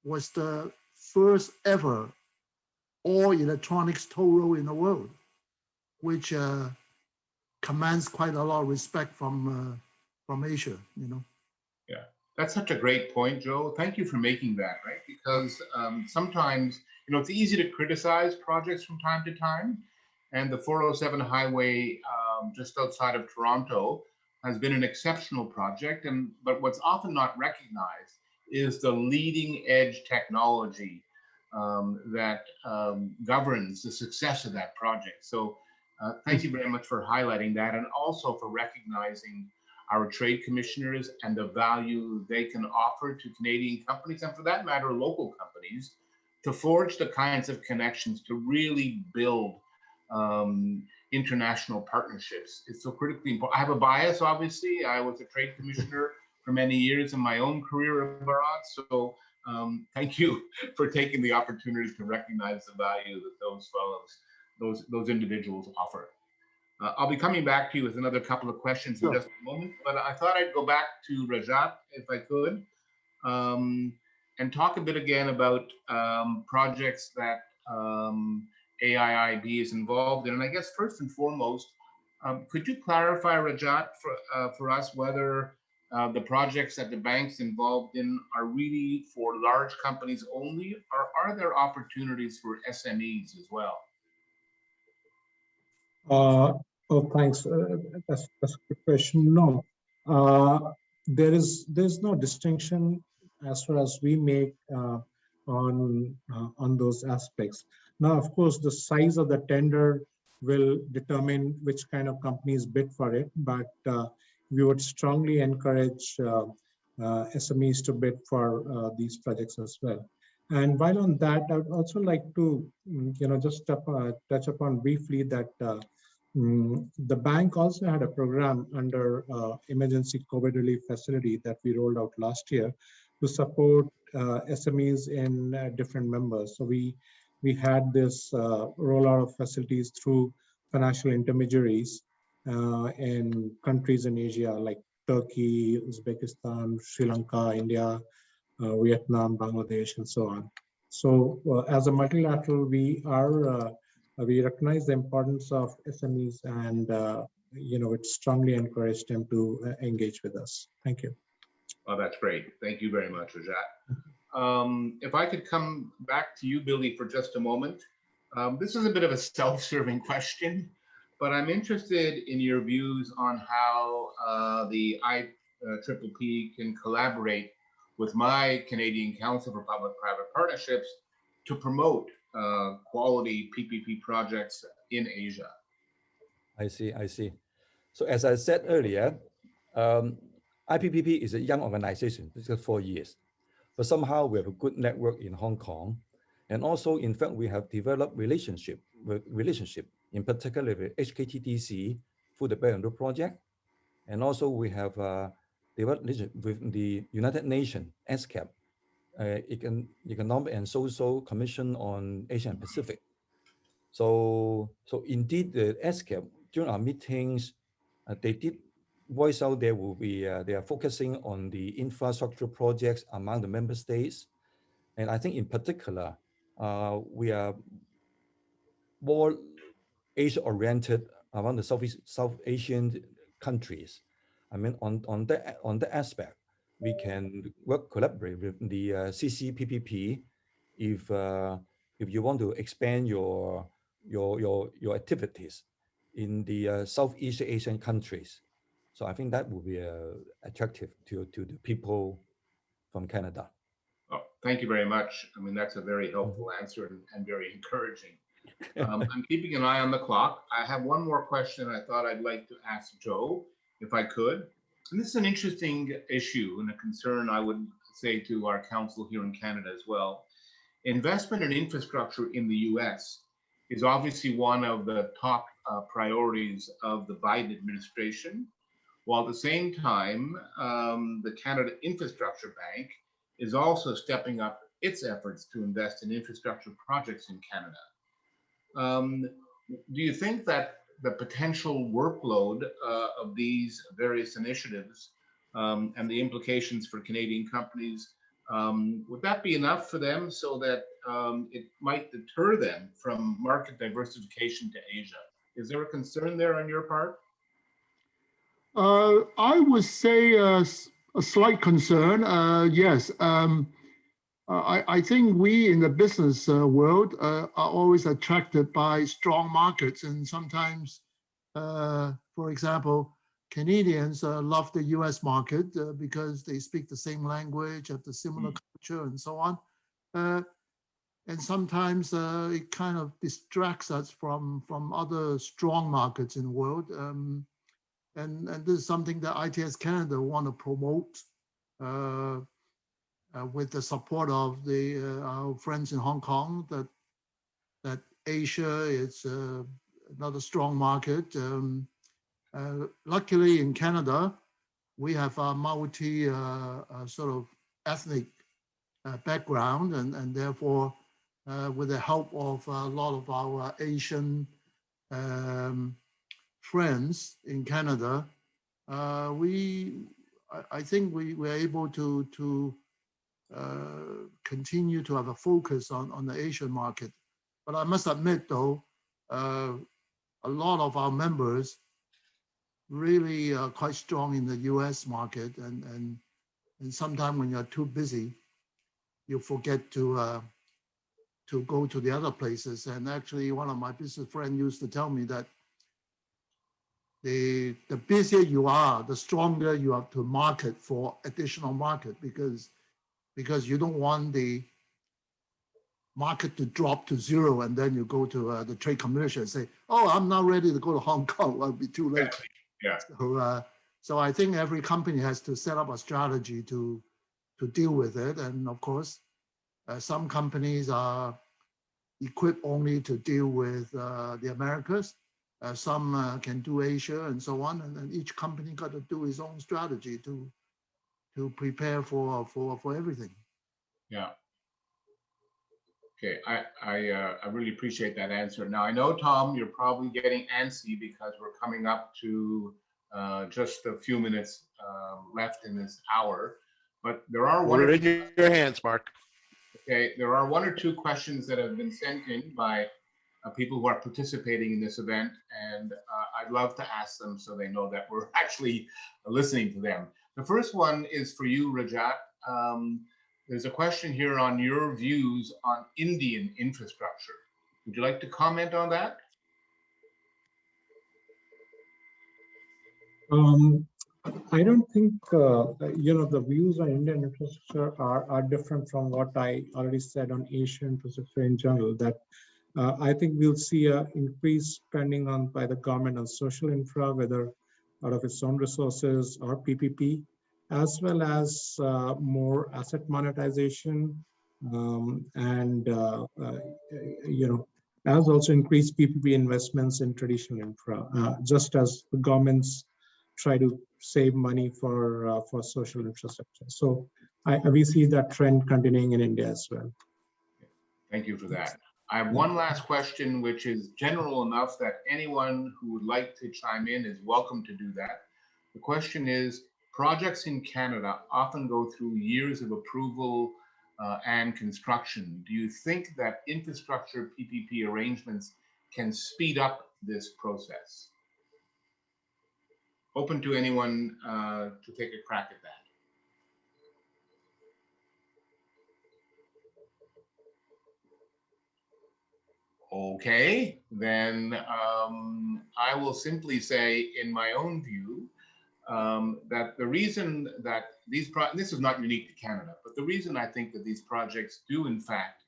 was the first ever all electronics toll road in the world, which commands quite a lot of respect from Asia, Yeah, that's such a great point, Joe. Thank you for making that, right? Because sometimes, it's easy to criticize projects from time to time. And the 407 highway just outside of Toronto has been an exceptional project. But what's often not recognized is the leading edge technology that governs the success of that project. So thank you very much for highlighting that, and also for recognizing our trade commissioners and the value they can offer to Canadian companies, and for that matter, local companies, to forge the kinds of connections to really build international partnerships. It's so critically important. I have a bias, obviously. I was a trade commissioner for many years in my own career abroad. So thank you for taking the opportunity to recognize the value that those fellows, those individuals offer. I'll be coming back to you with another couple of questions in Sure. just a moment, but I thought I'd go back to Rajat, if I could, and talk a bit again about projects that AIIB is involved in. And I guess first and foremost, could you clarify, Rajat, for us whether the projects that the bank's involved in are really for large companies only, or are there opportunities for SMEs as well? Oh, thanks. That's a good question. No, there's no distinction as far as we make on those aspects. Now, of course, the size of the tender will determine which kind of companies bid for it, but we would strongly encourage SMEs to bid for these projects as well. And while on that, I would also like to, just touch upon briefly that the bank also had a program under emergency COVID relief facility that we rolled out last year to support SMEs in different members. So we had this rollout of facilities through financial intermediaries in countries in Asia like Turkey, Uzbekistan, Sri Lanka, India, Vietnam, Bangladesh, and so on. So as a multilateral, we recognize the importance of SMEs and it strongly encourage them to engage with us. Thank you. Oh, that's great. Thank you very much, Rajat. If I could come back to you, Billy, for just a moment. This is a bit of a self-serving question, but I'm interested in your views on how the IPPP can collaborate with my Canadian Council for Public-Private Partnerships to promote quality PPP projects in Asia. I see. So as I said earlier, IPPP is a young organization, it's just 4 years. But somehow we have a good network in Hong Kong. And also, in fact, we have developed relationship, in particular with HKTDC through the Belt and Road Project. And also we have developed with the United Nations, ESCAP, Economic and Social Commission on Asia and Pacific. So indeed, the ESCAP, during our meetings, they did voice out there will be, they are focusing on the infrastructure projects among the member states. And I think in particular, we are more Asia-oriented around the South Asian countries. I mean, on that aspect, we can collaborate with the CCPPP if you want to expand your activities in the Southeast Asian countries. So I think that would be attractive to the people from Canada. Oh, thank you very much. I mean, that's a very helpful answer and very encouraging. I'm keeping an eye on the clock. I have one more question I thought I'd like to ask Joe, if I could. And this is an interesting issue and a concern I would say to our council here in Canada as well. Investment in infrastructure in the US is obviously one of the top priorities of the Biden administration, while at the same time, the Canada Infrastructure Bank is also stepping up its efforts to invest in infrastructure projects in Canada. Do you think that the potential workload of these various initiatives and the implications for Canadian companies, would that be enough for them so that it might deter them from market diversification to Asia? Is there a concern there on your part? I would say a slight concern, yes. I think we in the business world are always attracted by strong markets, and sometimes, for example, Canadians love the US market because they speak the same language, have the similar culture and so on. And sometimes it kind of distracts us from other strong markets in the world. And this is something that ITS Canada want to promote with the support of our friends in Hong Kong, that Asia is another strong market. Luckily in Canada, we have a multi sort of ethnic background, and therefore with the help of a lot of our Asian friends in Canada, I think we were able to continue to have a focus on the Asian market. But I must admit, though, a lot of our members really are quite strong in the US market, and sometimes when you're too busy, you forget to go to the other places. And actually, one of my business friends used to tell me that the busier you are, the stronger you have to market for additional market, because you don't want the market to drop to zero and then you go to the trade commission and say, oh, I'm not ready to go to Hong Kong. Well, it'll be too late. Yeah. So I think every company has to set up a strategy to deal with it. And of course, some companies are equipped only to deal with the Americas. Some can do Asia and so on. And then each company got to do its own strategy to prepare for everything. Yeah. Okay, I really appreciate that answer. Now, I know, Tom, you're probably getting antsy because we're coming up to just a few minutes left in this hour, but there are We're in your hands, Mark. Okay, there are one or two questions that have been sent in by people who are participating in this event, and I'd love to ask them so they know that we're actually listening to them. The first one is for you, Rajat. There's a question here on your views on Indian infrastructure. Would you like to comment on that? I don't think, the views on Indian infrastructure are different from what I already said on Asian infrastructure in general, that I think we'll see an increased spending by the government on social infra, whether out of its own resources or PPP, as well as more asset monetization as also increased PPP investments in traditional infra, just as the governments try to save money for social infrastructure. So we see that trend continuing in India as well. Thank you for that. I have one last question, which is general enough that anyone who would like to chime in is welcome to do that. The question is, projects in Canada often go through years of approval and construction. Do you think that infrastructure PPP arrangements can speed up this process? Open to anyone to take a crack at that. Okay, then I will simply say, in my own view, that the reason that this is not unique to Canada, but the reason I think that these projects do in fact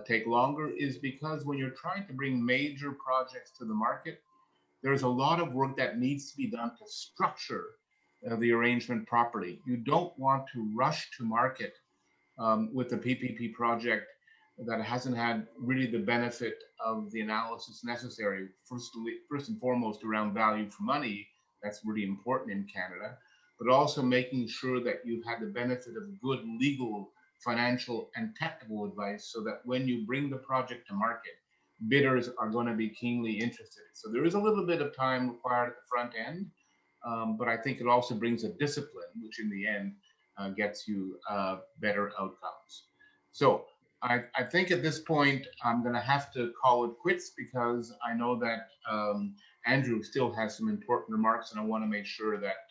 take longer is because when you're trying to bring major projects to the market, there's a lot of work that needs to be done to structure the arrangement properly. You don't want to rush to market with a PPP project that hasn't had really the benefit of the analysis necessary, first and foremost around value for money. That's really important in Canada, but also making sure that you've had the benefit of good legal, financial, and technical advice so that when you bring the project to market, bidders are going to be keenly interested. So there is a little bit of time required at the front end, but I think it also brings a discipline, which in the end gets you better outcomes. So I think at this point, I'm going to have to call it quits because I know that Andrew still has some important remarks, and I want to make sure that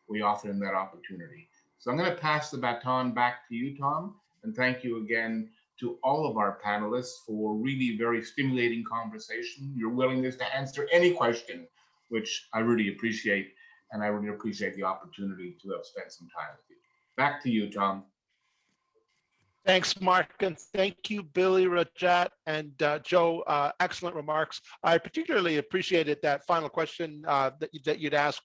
we offer him that opportunity. So I'm going to pass the baton back to you, Tom, and thank you again to all of our panelists for really very stimulating conversation, your willingness to answer any question, which I really appreciate, and I really appreciate the opportunity to have spent some time with you. Back to you, Tom. Thanks, Mark, and thank you, Billy, Rajat, and Joe. Excellent remarks. I particularly appreciated that final question that you'd asked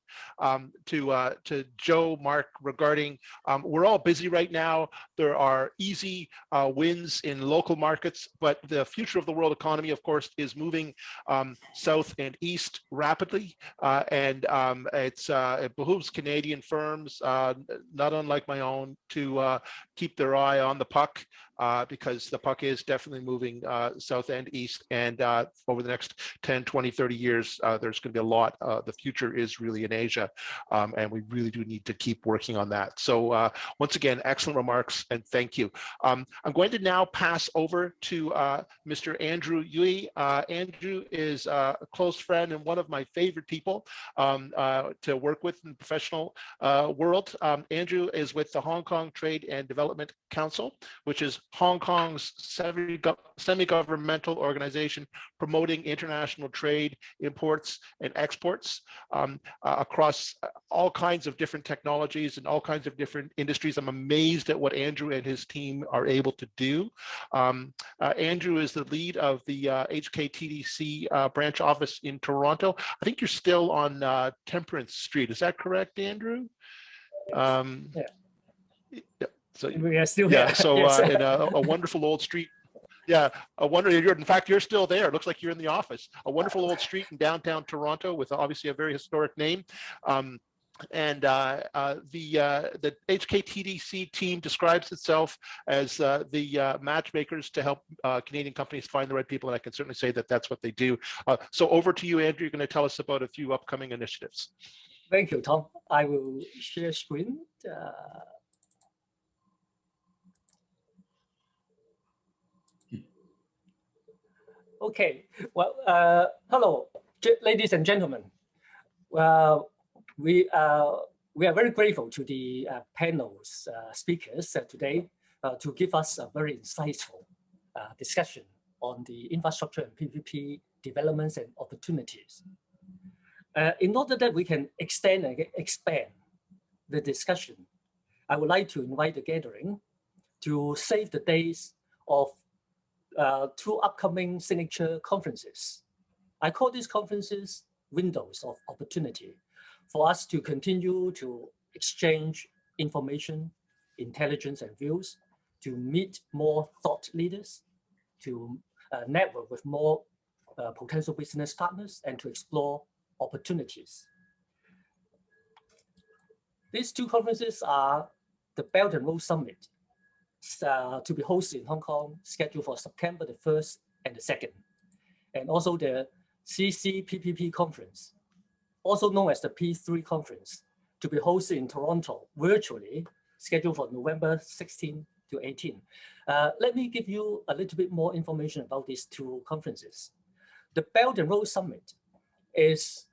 to Joe, Mark, regarding we're all busy right now. There are easy wins in local markets, but the future of the world economy, of course, is moving south and east rapidly, and it behooves Canadian firms, not unlike my own, to keep their eye on the puck because the puck is definitely moving south and east. And over the next 10, 20, 30 years, there's going to be a lot. The future is really in Asia, and we really do need to keep working on that. So once again, excellent remarks, and thank you. I'm going to now pass over to Mr. Andrew Yui. Andrew is a close friend and one of my favorite people to work with in the professional world. Andrew is with the Hong Kong Trade and Development Council, which is Hong Kong's semi-governmental organization promoting international trade, imports, and exports across all kinds of different technologies and all kinds of different industries. I'm amazed at what Andrew and his team are able to do. Andrew is the lead of the HKTDC branch office in Toronto. I think you're still on Temperance Street. Is that correct, Andrew? Yeah. Yeah. So We are still here. yeah. So Yes. in a wonderful old street. Yeah, in fact, you're still there. It looks like you're in the office. A wonderful old street in downtown Toronto with obviously a very historic name. And the HKTDC team describes itself as the matchmakers to help Canadian companies find the right people, and I can certainly say that that's what they do. So over to you, Andrew. You're going to tell us about a few upcoming initiatives. Thank you, Tom. I will share screen. Okay. Well, hello, ladies and gentlemen. Well, we are very grateful to the panel's speakers today to give us a very insightful discussion on the infrastructure and PPP developments and opportunities. In order that we can extend and expand the discussion, I would like to invite the gathering to save the days of two upcoming signature conferences. I call these conferences windows of opportunity for us to continue to exchange information, intelligence, and views, to meet more thought leaders, to network with more potential business partners, and to explore opportunities. These two conferences are the Belt and Road Summit, to be hosted in Hong Kong, scheduled for September the 1st and the 2nd, and also the CCPPP conference, also known as the P3 conference, to be hosted in Toronto virtually, scheduled for November 16 to 18. Let me give you a little bit more information about these two conferences. The Belt and Road Summit is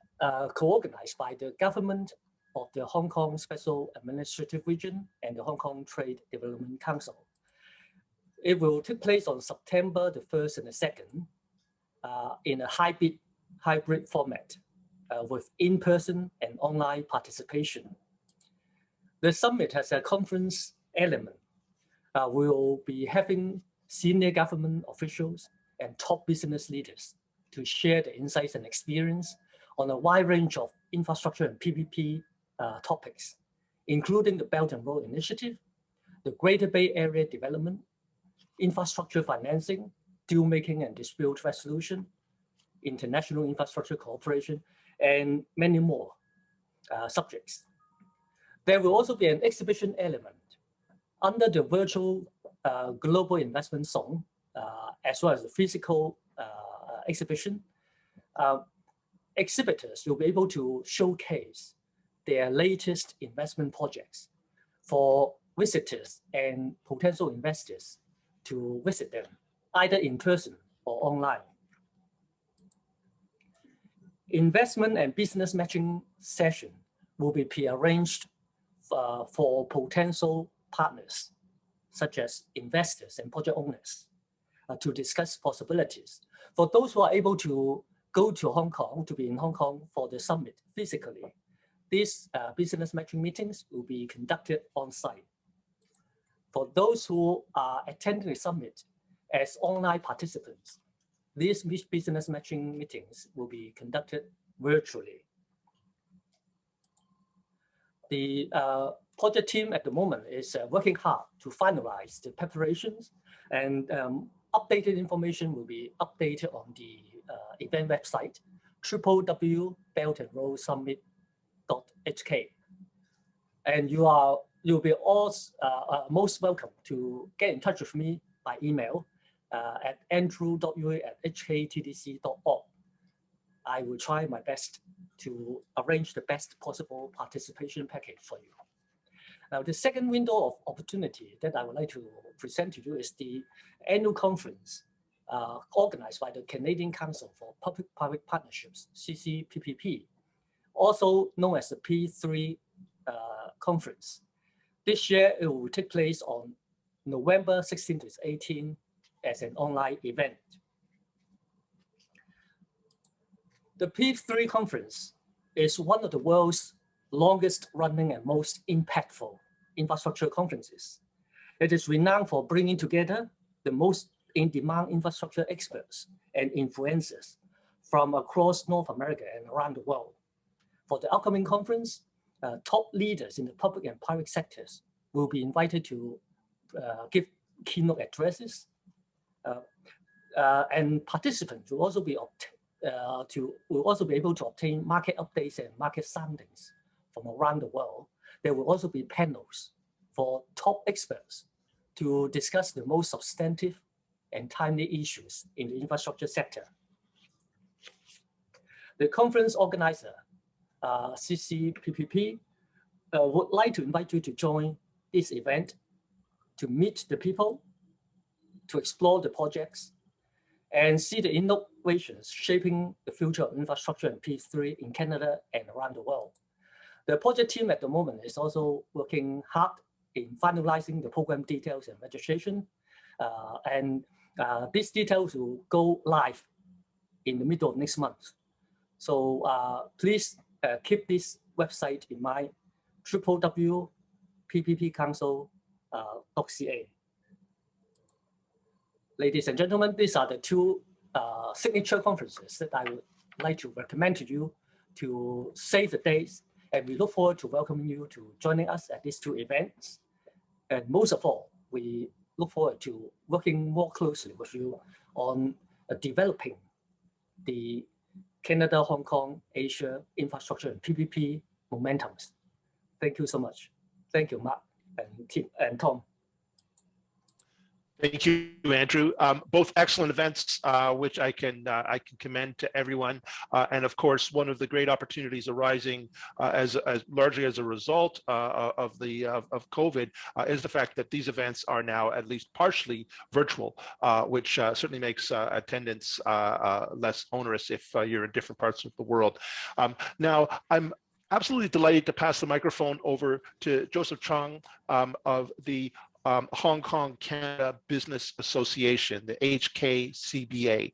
co-organized by the government of the Hong Kong Special Administrative Region and the Hong Kong Trade Development Council. It will take place on September the 1st and the 2nd in a hybrid format with in-person and online participation. The summit has a conference element. We will be having senior government officials and top business leaders to share their insights and experience on a wide range of infrastructure and PPP topics, including the Belt and Road Initiative, the Greater Bay Area development, infrastructure financing, deal making and dispute resolution, international infrastructure cooperation, and many more subjects. There will also be an exhibition element under the virtual global investment zone, as well as the physical exhibition. Exhibitors will be able to showcase their latest investment projects for visitors and potential investors to visit them, either in person or online. Investment and business matching session will be pre-arranged for potential partners, such as investors and project owners, to discuss possibilities. For those who are able to go to Hong Kong, to be in Hong Kong for the summit physically, these business matching meetings will be conducted on site. For those who are attending the summit as online participants, these business matching meetings will be conducted virtually. The project team at the moment is working hard to finalize the preparations, and updated information will be updated on the event website, www.beltandroadsummit.hk. And you'll be all most welcome to get in touch with me by email at andrew.ua@hktdc.org. I will try my best to arrange the best possible participation package for you. Now, the second window of opportunity that I would like to present to you is the annual conference organized by the Canadian Council for Public-Private Partnerships, CCPPP, also known as the P3 conference. This year, it will take place on November 16 to 18 as an online event. The P3 conference is one of the world's longest running and most impactful infrastructure conferences. It is renowned for bringing together the most in-demand infrastructure experts and influencers from across North America and around the world. For the upcoming conference, top leaders in the public and private sectors will be invited to give keynote addresses, and participants will also be able to obtain market updates and market soundings from around the world. There will also be panels for top experts to discuss the most substantive and timely issues in the infrastructure sector. The conference organizer, CCPPP, would like to invite you to join this event to meet the people, to explore the projects, and see the innovations shaping the future of infrastructure and P3 in Canada and around the world. The project team at the moment is also working hard in finalizing the program details and registration, and these details will go live in the middle of next month. So please keep this website in mind, www.pppcouncil.ca. Ladies and gentlemen, these are the two signature conferences that I would like to recommend to you to save the dates, and we look forward to welcoming you to joining us at these two events. And most of all, we look forward to working more closely with you on developing the Canada, Hong Kong, Asia infrastructure and PPP momentums. Thank you so much. Thank you, Mark and Tim and Tom. Thank you, Andrew. Both excellent events, which I can commend to everyone. And of course, one of the great opportunities arising as largely as a result of COVID is the fact that these events are now at least partially virtual, which certainly makes attendance less onerous if you're in different parts of the world. Now, I'm absolutely delighted to pass the microphone over to Joseph Chong of the Hong Kong Canada Business Association, the HKCBA.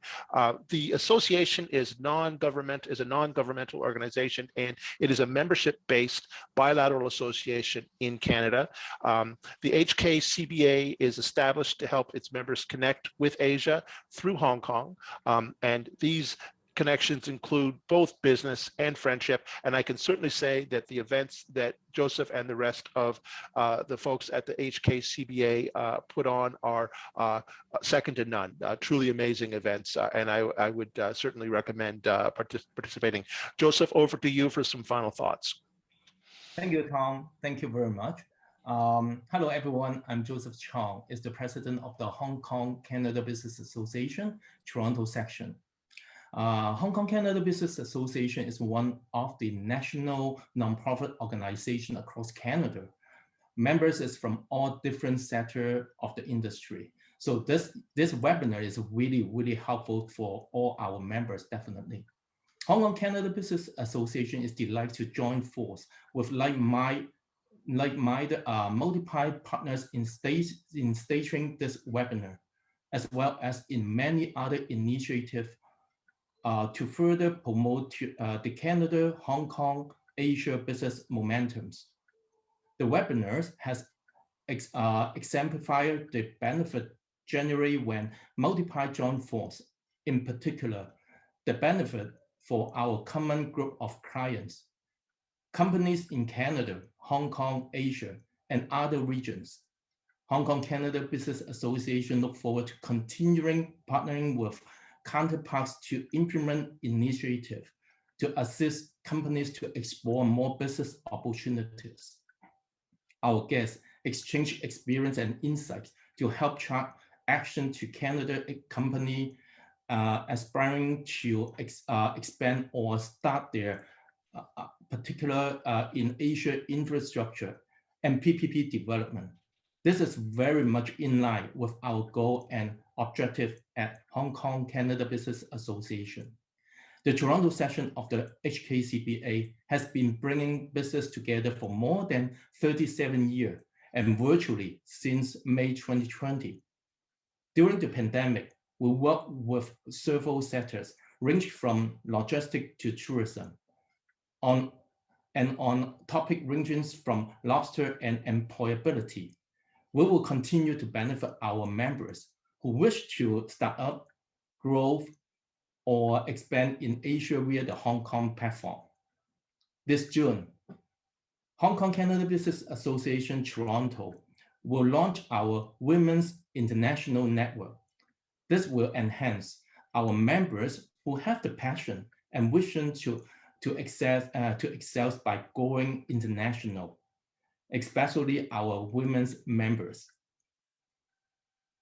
The association is a non-governmental organization, and it is a membership-based bilateral association in Canada. The HKCBA is established to help its members connect with Asia through Hong Kong, and these connections include both business and friendship. And I can certainly say that the events that Joseph and the rest of the folks at the HKCBA put on are second to none, truly amazing events. And I would certainly recommend participating. Joseph, over to you for some final thoughts. Thank you, Tom. Thank you very much. Hello, everyone. I'm Joseph Chong, is the president of the Hong Kong Canada Business Association, Toronto section. Hong Kong Canada Business Association is one of the national nonprofit organizations across Canada. Members is from all different sectors of the industry. So this webinar is really, really helpful for all our members, definitely. Hong Kong Canada Business Association is delighted to join force with like-minded multiple partners in staging this webinar, as well as in many other initiatives to further promote the Canada, Hong Kong, Asia business momentums. The webinars has exemplified the benefit generated when multiple join force, in particular, the benefit for our common group of clients, companies in Canada, Hong Kong, Asia, and other regions. Hong Kong Canada Business Association look forward to continuing partnering with counterparts to implement initiatives to assist companies to explore more business opportunities. Our guests exchange experience and insights to help chart action to Canada company aspiring to expand or start their particular in Asia infrastructure and PPP development. This is very much in line with our goal and objective at Hong Kong Canada Business Association. The Toronto session of the HKCBA has been bringing business together for more than 37 years and virtually since May 2020. During the pandemic, we worked with several sectors, ranging from logistics to tourism, on topic ranging from lobster and employability. We will continue to benefit our members who wish to start up, grow, or expand in Asia via the Hong Kong platform. This June, Hong Kong Canada Business Association Toronto will launch our Women's International Network. This will enhance our members who have the passion and vision to excel by going international, especially our women's members.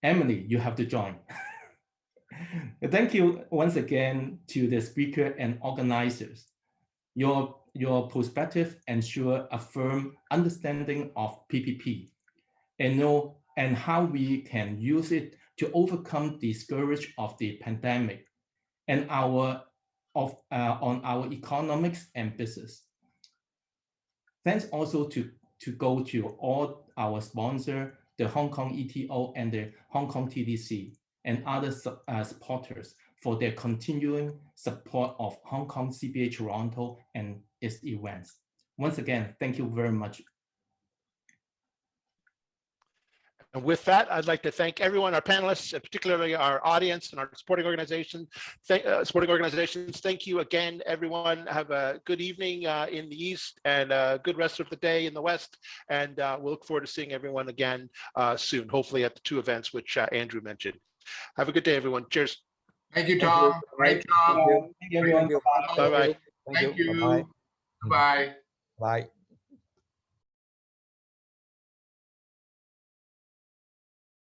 Emily, you have to join. Thank you once again to the speaker and organizers. Your perspective ensure a firm understanding of PPP and how we can use it to overcome the scourge of the pandemic and on our economics and business. Thanks also to go to all our sponsors, the Hong Kong ETO and the Hong Kong TDC and other supporters for their continuing support of Hong Kong CBA Toronto and its events. Once again, thank you very much. And with that, I'd like to thank everyone, our panelists, and particularly our audience and our supporting organizations. Thank you again, everyone. Have a good evening in the East and a good rest of the day in the West. And we'll look forward to seeing everyone again soon, hopefully at the 2 events which Andrew mentioned. Have a good day, everyone. Cheers. Thank you, Tom. Great job. Thank you, everyone. Bye-bye. Thank you. Bye-bye. Bye. Bye.